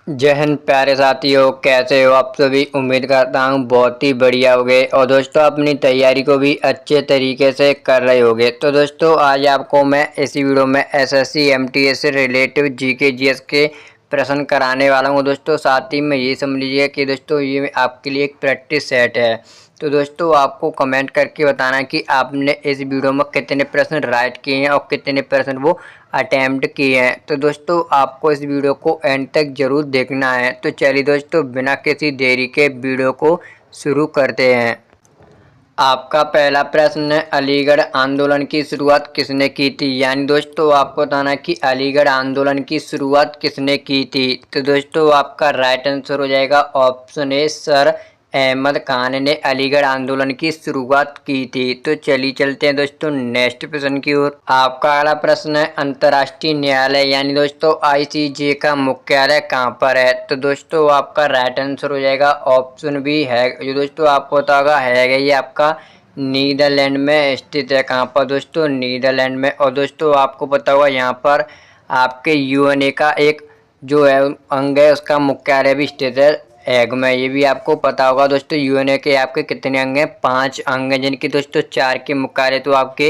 जय हिंद प्यारे साथियों, कैसे हो आप सभी। उम्मीद करता हूँ बहुत ही बढ़िया होगे और दोस्तों अपनी तैयारी को भी अच्छे तरीके से कर रहे होगे। तो दोस्तों आज आपको मैं इसी वीडियो में एसएससी एमटीएस से रिलेटिव जीके जीएस के प्रश्न कराने वाला हूँ दोस्तों। साथ ही में ये समझ लीजिए कि दोस्तों ये आपके लिए एक प्रैक्टिस सेट है। तो दोस्तों आपको कमेंट करके बताना कि आपने इस वीडियो में कितने प्रश्न राइट किए हैं और कितने प्रश्न वो अटेम्प्ट किए हैं। तो दोस्तों आपको इस वीडियो को एंड तक जरूर देखना है। तो चलिए दोस्तों बिना किसी देरी के वीडियो को शुरू करते हैं। आपका पहला प्रश्न है, अलीगढ़ आंदोलन की शुरुआत किसने की थी। यानी दोस्तों आपको बताना है कि अलीगढ़ आंदोलन की शुरुआत किसने की थी। तो दोस्तों आपका राइट आंसर हो जाएगा option A, sir Ahmad Khan ने अलीगढ़ आंदोलन की शुरुआत की थी। तो चलिए चलते हैं दोस्तों नेक्स्ट प्रश्न की ओर। आपका अगला प्रश्न है, अंतर्राष्ट्रीय न्यायालय यानी दोस्तों आईसीजे का मुख्यालय कहाँ पर है। तो दोस्तों आपका राइट आंसर हो जाएगा ऑप्शन बी है, जो दोस्तों आपको पता होगा है ये आपका नीदरलैंड में स्थित है। कहाँ पर दोस्तों, नीदरलैंड में। और दोस्तों आपको पता होगा यहाँ पर आपके यूएनए का एक जो है अंग है उसका मुख्यालय भी स्थित है हैग में। ये भी आपको पता होगा दोस्तों। यूएनए के आपके कितने अंग हैं, 5 अंग हैं, जिनकी दोस्तों 4 के मुख्यालय तो आपके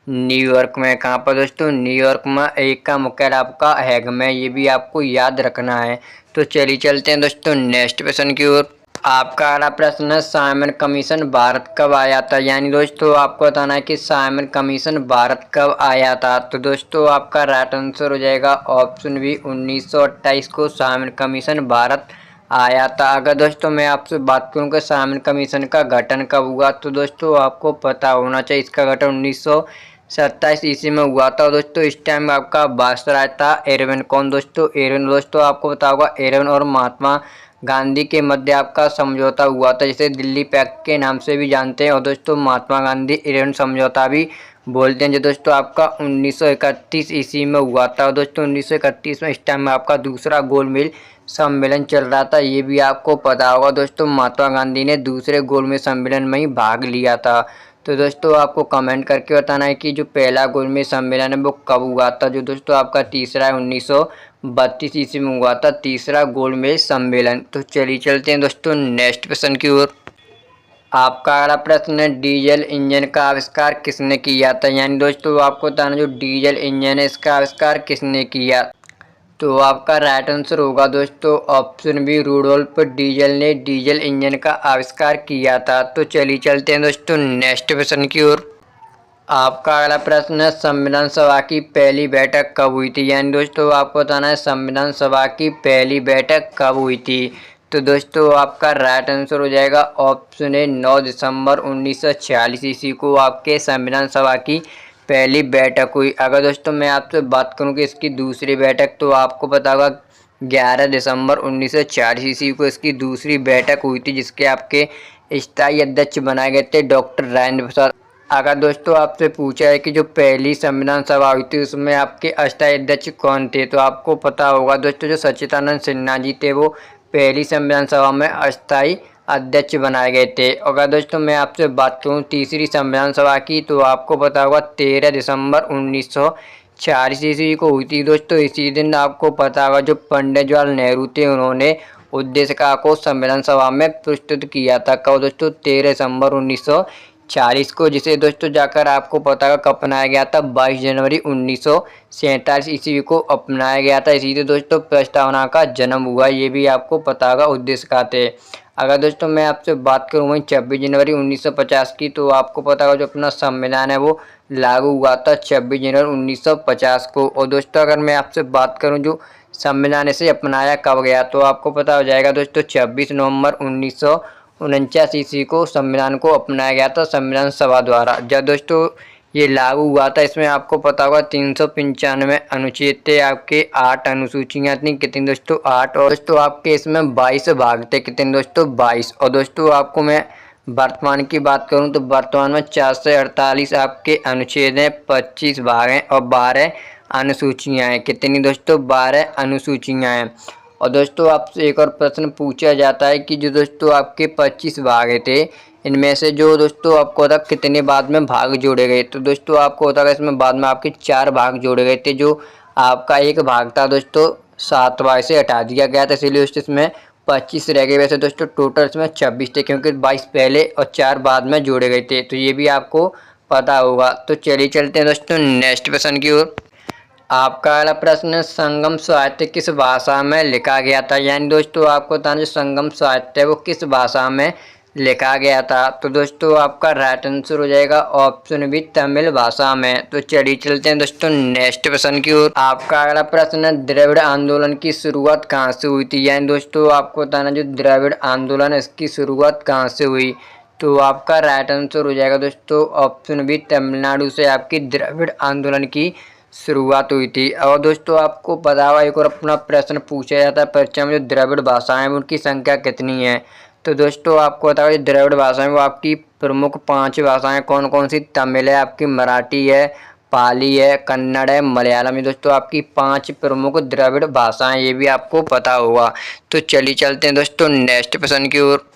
न्यूयॉर्क में। कहाँ पर दोस्तों, न्यूयॉर्क में। एक का मुख्यालय आपका हैग में। ये भी आपको याद रखना है। तो चलिए चलते हैं दोस्तों नेक्स्ट प्रश्न की ओर। आपका अगला प्रश्न है, साइमन कमीशन भारत कब आया था। यानी दोस्तों आपको बताना है कि साइमन कमीशन भारत कब आया था। तो दोस्तों आपका राइट आंसर हो जाएगा ऑप्शन बी, 1928 को साइमन कमीशन भारत आया था। अगर दोस्तों मैं आपसे बात करूं कि साइमन कमीशन का गठन कब हुआ, तो दोस्तों आपको पता होना चाहिए इसका गठन 1927 ईस्वी में हुआ था। और दोस्तों इस टाइम आपका वायसराय था इरविन। कौन दोस्तों, इरविन। दोस्तों आपको पता होगा इरविन और महात्मा गांधी के मध्य आपका समझौता हुआ था, जिसे दिल्ली पैक्ट के नाम से भी जानते हैं। और दोस्तों महात्मा गांधी इरविन समझौता भी बोलते हैं, जो दोस्तों आपका 1931 ईस्वी में हुआ था। और दोस्तों 1931 में इस टाइम में आपका दूसरा गोलमेज सम्मेलन चल रहा था। ये भी आपको पता होगा दोस्तों, महात्मा गांधी ने दूसरे गोलमेज सम्मेलन में ही भाग लिया था। तो दोस्तों आपको कमेंट करके बताना है कि जो पहला गोलमेज सम्मेलन है वो कब हुआ था। जो दोस्तों आपका तीसरा है 1932 ईस्वी में हुआ था तीसरा गोलमेज सम्मेलन। तो चलिए चलते हैं दोस्तों नेक्स्ट प्रश्न की ओर। आपका अगला प्रश्न है, डीजल इंजन का आविष्कार किसने किया था। यानी दोस्तों आपको बताना जो डीजल इंजन है इसका आविष्कार किसने किया। तो आपका राइट आंसर होगा दोस्तों ऑप्शन बी, रूडोल्फ डीजल ने डीजल इंजन का आविष्कार किया था। तो चलिए चलते हैं दोस्तों नेक्स्ट प्रश्न की ओर। आपका अगला प्रश्न है, संविधान सभा की पहली बैठक कब हुई थी। यानी दोस्तों आपको बताना है संविधान सभा की पहली बैठक कब हुई थी। तो दोस्तों आपका राइट आंसर हो जाएगा ऑप्शन ए, 9 दिसंबर 1946 ईस्वी को आपके संविधान सभा की पहली बैठक हुई। अगर दोस्तों मैं आपसे बात करूं कि इसकी दूसरी बैठक, तो आपको पता होगा 11 दिसंबर 1946 ईस्वी को इसकी दूसरी बैठक हुई थी, जिसके आपके स्थायी अध्यक्ष बनाए गए थे डॉक्टर राजेंद्र प्रसाद। अगर दोस्तों आपसे पूछा है कि जो पहली संविधान सभा हुई थी उसमें आपके अस्थायी अध्यक्ष कौन थे, तो आपको पता होगा दोस्तों जो सच्चिदानंद सिन्हा जी थे वो पहली संविधान सभा में अस्थायी अध्यक्ष बनाए गए थे। अगर दोस्तों मैं आपसे बात करूं तीसरी संविधान सभा की, तो आपको पता होगा 13 दिसंबर 1946 ईस्वी को हुई थी दोस्तों। इसी दिन आपको पता होगा जो पंडित जवाहरलाल नेहरू थे उन्होंने उद्देशिका को संविधान सभा में प्रस्तुत किया था। कब दोस्तों, 13 दिसंबर 1946 को, जिसे दोस्तों जाकर आपको पता होगा कब अपनाया गया था, 22 जनवरी 1947 ईस्वी को अपनाया गया था। इसी से दोस्तों प्रस्तावना का जन्म हुआ। ये भी आपको पता होगा उद्देशिका थे। अगर दोस्तों मैं आपसे बात करूं वहीं 26 जनवरी 1950 की, तो आपको पता होगा जो अपना संविधान है वो लागू हुआ था 26 जनवरी 1950 को। और दोस्तों अगर मैं आपसे बात करूं जो संविधान इसे अपनाया कब गया, तो आपको पता हो जाएगा दोस्तों 26 नवंबर 1949 ईस्वी को संविधान को अपनाया गया था संविधान सभा द्वारा। जब दोस्तों ये लागू हुआ था, इसमें आपको पता होगा 395 अनुच्छेद थे, आपके 8 अनुसूचियाँ थी। कितनी दोस्तों, 8। और दोस्तों आपके इसमें 22 भाग थे। कितने दोस्तों, 22। और दोस्तों आपको मैं वर्तमान की बात करूं तो वर्तमान में 448 आपके अनुच्छेद हैं, 25 भाग हैं और 12 अनुसूचियाँ हैं। कितनी दोस्तों, 12 अनुसूचियाँ हैं। और दोस्तों आपसे एक और प्रश्न पूछा जाता है कि जो दोस्तों आपके 25 भाग थे, इनमें से जो दोस्तों आपको होता कितने बाद में भाग जोड़े गए। तो दोस्तों आपको होता है इसमें बाद में आपके 4 भाग जोड़े गए थे। जो आपका एक भाग था दोस्तों 7वां इसे हटा दिया गया था, इसीलिए दोस्तों इसमें 25 रह गए। वैसे दोस्तों टोटल इसमें 26 थे, क्योंकि 22 पहले और 4 बाद में जोड़े गए थे, तो ये भी आपको पता होगा। तो चलिए चलते हैं दोस्तों नेक्स्ट प्रश्न की ओर। आपका अगला प्रश्न, संगम साहित्य किस भाषा में लिखा गया था? यानी दोस्तों आपको बताना जो संगम साहित्य है वो किस भाषा में लिखा गया था। तो दोस्तों आपका राइट आंसर हो जाएगा ऑप्शन बी, तमिल भाषा में। तो चलिए चलते हैं दोस्तों नेक्स्ट प्रश्न की ओर। आपका अगला प्रश्न, द्रविड़ आंदोलन की शुरुआत कहाँ से हुई थी? यानी दोस्तों आपको बताना जो द्रविड़ आंदोलन है इसकी शुरुआत कहाँ से हुई। तो आपका राइट आंसर हो जाएगा दोस्तों ऑप्शन बी, तमिलनाडु से आपकी द्रविड़ आंदोलन की शुरुआत हुई थी। और दोस्तों आपको पता होगा एक और अपना प्रश्न पूछा जाता है परीक्षा में, जो द्रविड़ भाषाएं हैं उनकी संख्या कितनी है। तो दोस्तों आपको पता होगा द्रविड़ भाषाएं वो आपकी प्रमुख 5 भाषाएं कौन कौन सी? तमिल है, आपकी मराठी है, पाली है, कन्नड़ है, मलयालम है। दोस्तों आपकी 5 प्रमुख द्रविड़ भाषाएं, ये भी आपको पता होगा। तो चलिए चलते हैं दोस्तों नेक्स्ट प्रश्न की ओर।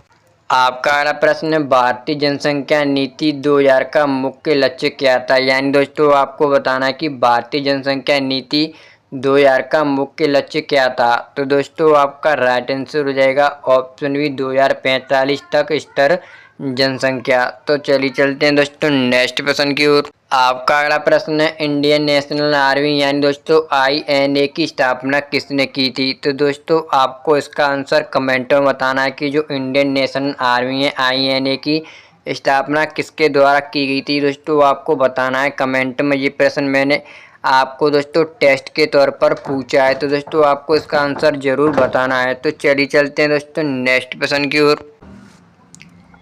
आपका अगला प्रश्न, भारतीय जनसंख्या नीति 2000 का मुख्य लक्ष्य क्या था? यानी दोस्तों आपको बताना है कि भारतीय जनसंख्या नीति 2000 का मुख्य लक्ष्य क्या था। तो दोस्तों आपका राइट आंसर हो जाएगा ऑप्शन बी, 2045 तक स्तर जनसंख्या। तो चलिए चलते हैं दोस्तों नेक्स्ट प्रश्न की ओर। आपका अगला प्रश्न है, इंडियन नेशनल आर्मी यानी दोस्तों INA की स्थापना किसने की थी? तो दोस्तों आपको इसका आंसर कमेंट में बताना है कि जो इंडियन नेशनल आर्मी है INA की स्थापना किसके द्वारा की गई थी। दोस्तों आपको बताना है कमेंट में। ये प्रश्न मैंने आपको दोस्तों टेस्ट के तौर पर पूछा है, तो दोस्तों आपको इसका आंसर जरूर बताना है। तो चलिए चलते हैं दोस्तों नेक्स्ट प्रश्न की ओर।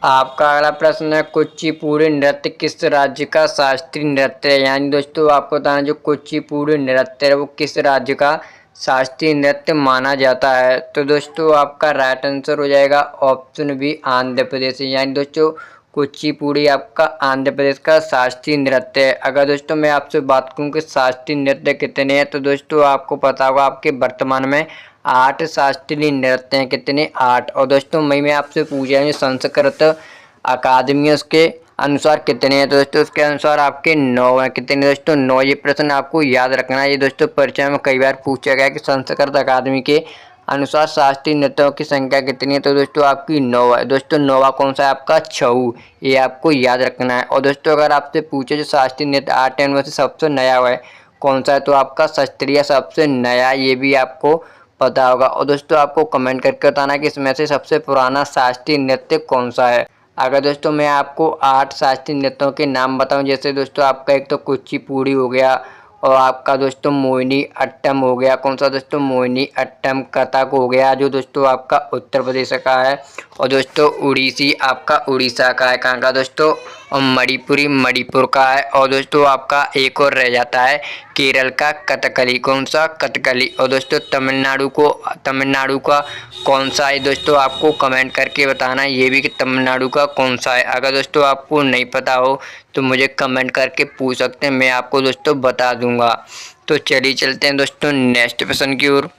आपका अगला प्रश्न है, कुचिपुड़ी नृत्य किस राज्य का शास्त्रीय नृत्य है? यानी दोस्तों आपको बताना जो कुचिपुड़ी नृत्य है वो किस राज्य का शास्त्रीय नृत्य माना जाता है। तो दोस्तों आपका राइट आंसर हो जाएगा ऑप्शन बी, आंध्र प्रदेश। यानी दोस्तों कुचिपुड़ी आपका आंध्र प्रदेश का शास्त्रीय नृत्य है। अगर दोस्तों मैं आपसे बात करूं कि शास्त्रीय नृत्य कितने हैं, तो दोस्तों आपको पता होगा आपके वर्तमान में 8 शास्त्रीय नृत्य हैं। कितने? 8। और दोस्तों मैं आपसे पूछा है संस्कृत अकादमी उसके अनुसार कितने हैं, तो दोस्तों उसके अनुसार आपके 9 हैं। कितने दोस्तों? 9। ये प्रश्न आपको याद रखना है, ये दोस्तों परीक्षा में कई बार पूछा गया कि संस्कृत अकादमी के अनुसार शास्त्रीय नृत्यों की संख्या कितनी है। तो दोस्तों आपकी 9 है। दोस्तों 9वां कौन सा है? आपका छऊ। ये आपको याद रखना है। और दोस्तों अगर आपसे पूछे जो शास्त्रीय नृत्य 8 है उनमें से सबसे नया है कौन सा है, तो आपका शास्त्रीय सबसे नया, ये भी आपको पता होगा। और दोस्तों आपको कमेंट करके बताना कि इसमें से सबसे पुराना शास्त्रीय नृत्य कौन सा है। अगर दोस्तों मैं आपको 8 शास्त्रीय नृत्यों के नाम बताऊं, जैसे दोस्तों आपका एक तो कुचिपुड़ी हो गया, और आपका दोस्तों मोहिनी अट्टम हो गया। कौन सा दोस्तों? मोहिनी अट्टम। कथक हो गया जो दोस्तों आपका उत्तर प्रदेश का है। और दोस्तों उड़ीसी आपका उड़ीसा का है। कहाँ का दोस्तों? और मणिपुरी मणिपुर का है। और दोस्तों आपका एक और रह जाता है केरल का कथकली। कौन सा? कथकली। और दोस्तों तमिलनाडु का कौन सा है दोस्तों आपको कमेंट करके बताना है ये भी कि तमिलनाडु का कौन सा है। अगर दोस्तों आपको नहीं पता हो तो मुझे कमेंट करके पूछ सकते हैं, मैं आपको दोस्तों बता दूंगा। तो चलिए चलते हैं दोस्तों नेक्स्ट प्रश्न की ओर।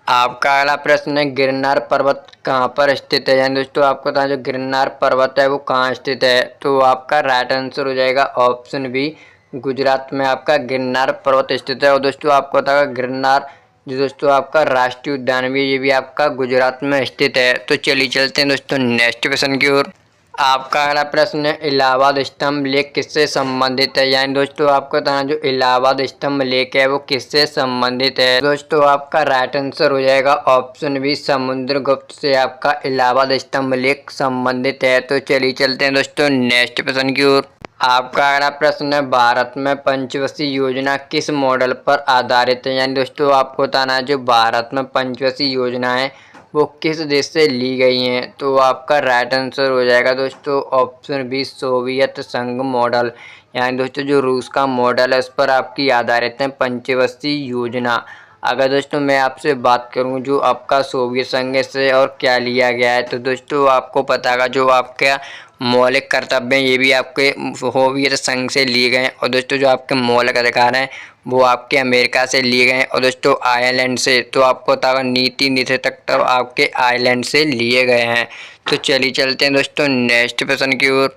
आपका अगला प्रश्न है, गिरनार पर्वत कहाँ पर स्थित है? यानी दोस्तों आपको बताना जो गिरनार पर्वत है वो कहाँ स्थित है। तो आपका राइट आंसर हो जाएगा ऑप्शन बी, गुजरात में आपका गिरनार पर्वत स्थित है। और दोस्तों आपको पता है गिरनार जो दोस्तों आपका राष्ट्रीय उद्यान भी ये भी आपका गुजरात में स्थित है। तो चलिए चलते हैं दोस्तों नेक्स्ट प्रश्न की ओर। आपका अगला प्रश्न है, इलाहाबाद स्तंभ लेक किससे संबंधित है? यानी दोस्तों आपको बताना जो इलाहाबाद स्तंभ लेक है वो किससे संबंधित है। दोस्तों आपका राइट आंसर हो जाएगा ऑप्शन बी, समुद्रगुप्त से आपका इलाहाबाद स्तंभ लेक संबंधित है। तो चलिए चलते हैं दोस्तों नेक्स्ट प्रश्न की ओर। आपका अगला प्रश्न है, भारत में पंचवशी योजना किस मॉडल पर आधारित है? यानी दोस्तों आपको बताना है जो भारत में पंचवशी योजना है वो किस देश से ली गई हैं। तो आपका राइट आंसर हो जाएगा दोस्तों ऑप्शन बी, सोवियत संघ मॉडल। यानी दोस्तों जो रूस का मॉडल है उस पर आपकी आधारित है पंचवशी योजना। अगर दोस्तों मैं आपसे बात करूं जो आपका सोवियत संघ से और क्या लिया गया है, तो दोस्तों आपको पता होगा जो आपका मौलिक कर्तव्य ये भी आपके सोवियत संघ से लिए गए हैं। और दोस्तों जो आपके मौलिक अधिकार हैं वो आपके अमेरिका से लिए गए हैं। और दोस्तों आयरलैंड से, तो आपको पता होगा नीति निदेशक तब आपके आयरलैंड से लिए गए हैं। तो चलिए चलते हैं दोस्तों नेक्स्ट प्रश्न की ओर।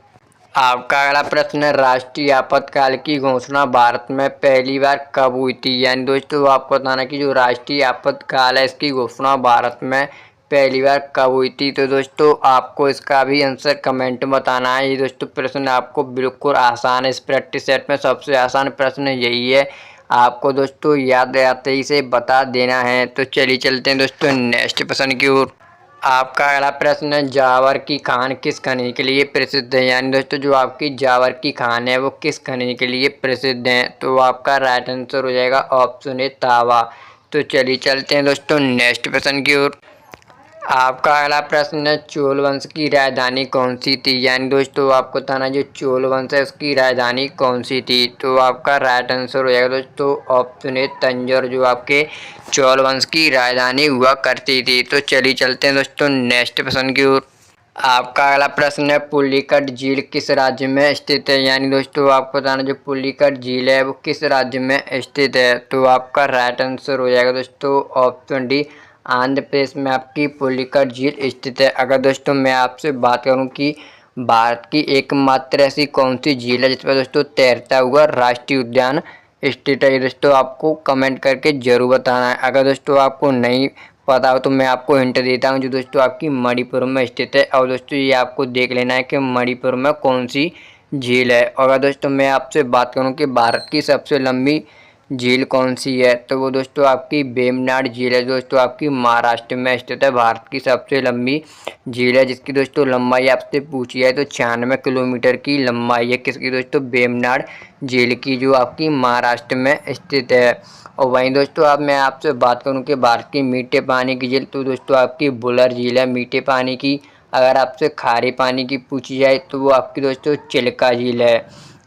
आपका अगला प्रश्न है, राष्ट्रीय आपातकाल की घोषणा भारत में पहली बार कब हुई थी। यानी दोस्तों आपको बताना कि जो राष्ट्रीय आपातकाल है इसकी घोषणा भारत में पहली बार कब हुई थी। तो दोस्तों आपको इसका भी आंसर कमेंट में बताना है। ये दोस्तों प्रश्न आपको बिल्कुल आसान है, इस प्रैक्टिस सेट में सबसे आसान प्रश्न यही है, आपको दोस्तों याद आते ही से बता देना है। तो चलिए चलते हैं दोस्तों नेक्स्ट प्रश्न की ओर। आपका अगला प्रश्न है, जावर की खान किस खनिज के लिए प्रसिद्ध है। यानी दोस्तों जो आपकी जावर की खान है वो किस खनिज के लिए प्रसिद्ध है। तो आपका राइट आंसर हो जाएगा ऑप्शन ए तांबा। तो चलिए चलते हैं दोस्तों नेक्स्ट प्रश्न की ओर। आपका अगला प्रश्न है, चोल वंश की राजधानी कौन सी थी। यानी दोस्तों आपको बताना जो चोल वंश है उसकी राजधानी कौन सी थी। तो आपका राइट आंसर हो जाएगा दोस्तों ऑप्शन ए तंजौर, जो आपके चोल वंश की राजधानी हुआ करती थी। तो चलिए चलते हैं दोस्तों नेक्स्ट प्रश्न की ओर। आपका अगला प्रश्न है, पुलिकट झील किस राज्य में स्थित है। यानी दोस्तों आपको बताना जो पुलिकट झील है वो किस राज्य में स्थित है। तो आपका राइट आंसर हो जाएगा दोस्तों ऑप्शन डी, आंध्र प्रदेश में आपकी पुलिकट झील स्थित है। अगर दोस्तों मैं आपसे बात करूं कि भारत की एकमात्र ऐसी कौन सी झील है जिस पर दोस्तों तैरता हुआ राष्ट्रीय उद्यान स्थित है, दोस्तों आपको कमेंट करके जरूर बताना है। अगर दोस्तों आपको नहीं पता हो तो मैं आपको हिंट देता हूं, जो दोस्तों आपकी मणिपुर में स्थित है। और दोस्तों ये आपको देख लेना है कि मणिपुर में कौन सी झील है। और अगर दोस्तों मैं आपसे बात करूं कि भारत की सबसे लंबी झील कौन सी है, तो वो दोस्तों आपकी वेम्बनाड झील है, दोस्तों आपकी महाराष्ट्र में स्थित है। भारत की सबसे लंबी झील है जिसकी दोस्तों लंबाई आपसे पूछी है तो 96 किलोमीटर की लंबाई है। किसकी दोस्तों, वेम्बनाड झील की, जो आपकी महाराष्ट्र में स्थित है। और वहीं दोस्तों अब मैं आपसे बात करूं कि भारत की मीठे पानी की झील, तो दोस्तों आपकी बुलर झील है मीठे पानी की। अगर आपसे खारे पानी की पूछी जाए तो वो आपकी दोस्तों चिल्का झील है।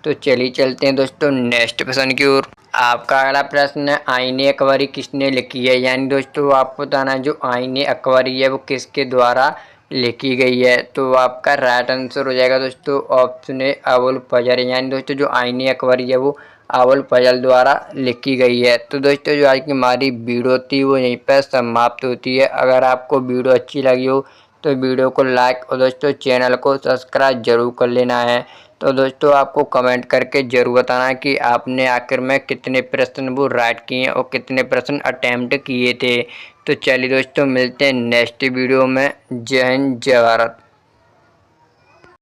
तो चलिए चलते हैं दोस्तों नेक्स्ट प्रश्न की ओर। आपका अगला प्रश्न है, आईने अकबरी किसने लिखी है। यानी दोस्तों आपको बताना जो आईने अकबरी है वो किसके द्वारा लिखी गई है। तो आपका राइट आंसर हो जाएगा दोस्तों ऑप्शन ए अबुल फजल। यानी दोस्तों जो आईने अकबरी है वो अबुल फजल द्वारा लिखी गई है। तो दोस्तों जो आज की हमारी वीडियो थी वो यहीं पर समाप्त होती है। अगर आपको वीडियो अच्छी लगी हो तो वीडियो को लाइक और दोस्तों चैनल को सब्सक्राइब जरूर कर लेना है। तो दोस्तों आपको कमेंट करके जरूर बताना है कि आपने आखिर में कितने प्रश्न वो राइट किए और कितने प्रश्न अटेम्प्ट किए थे। तो चलिए दोस्तों मिलते हैं नेक्स्ट वीडियो में। जय हिंद जय भारत।